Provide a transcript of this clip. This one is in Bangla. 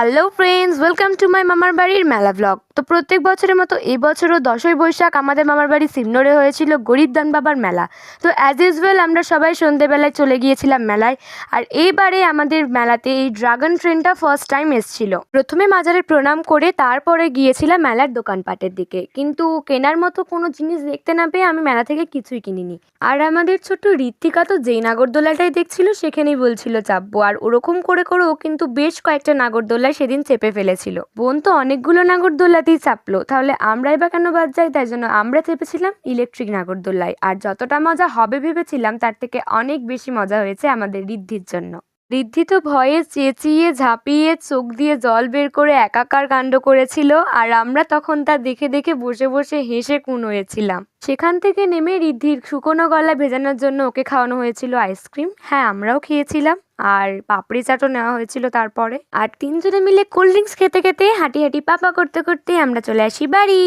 Hello friends, welcome to my মামার বাড়ির মেলা ব্লগ। তো প্রত্যেক বছরের মতো এই বছরও 10ই বৈশাখ আমাদের মামার বাড়ি সিমনোরে হয়েছিল গরিবদান বাবার মেলা। তো অ্যাজ ইউজুয়াল আমরা সবাই সন্ধেবেলায় চলে গিয়েছিলাম মেলায়। আর এইবারে আমাদের মেলাতে এই ড্রাগন ট্রেনটা ফার্স্ট টাইম এসেছিল। প্রথমে মাজারে প্রণাম করে তারপরে গিয়েছিলাম মেলার দোকানপাটের দিকে, কিন্তু কেনার মতো কোনো জিনিস দেখতে না পেয়ে আমি মেলা থেকে কিছুই কিনিনি। আর আমাদের ছোট্ট ঋত্বিকা তো যেই নাগরদোলাটাই দেখছিল সেখানেই বলছিল চাপবো, আর ওরকম করে করে ও কিন্তু বেশ কয়েকটা নাগরদোলায় সেদিন চেপে ফেলেছিল। বোন তো অনেকগুলো নাগরদোলাতেই চাপলো, তাহলে আমরাই বা কেন বাদ যাই? তাই জন্য আমরা চেপেছিলাম ইলেকট্রিক নাগরদোলায়। আর যতটা মজা হবে ভেবেছিলাম তার থেকে অনেক বেশি মজা হয়েছে আমাদের ঋদ্ধির জন্য। ঋদ্ধি তো ভয়ে চেঁচিয়ে ঝাঁপিয়ে চোখ দিয়ে জল বের করে একাকার কাণ্ড করেছিল, আর আমরা তখন তা দেখে দেখে বসে বসে হেসে কুন হয়েছিলাম। সেখান থেকে নেমে ঋদ্ধির শুকনো গলা ভেজানোর জন্য ওকে খাওয়ানো হয়েছিল আইসক্রিম। হ্যাঁ, আমরাও খেয়েছিলাম, আর পাপড়ি চাটও নেওয়া হয়েছিল তারপরে। আর তিনজনে মিলে কোল্ড ড্রিঙ্কস খেতে খেতে হাঁটি হাঁটি পাপা করতে করতে আমরা চলে আসি বাড়ি।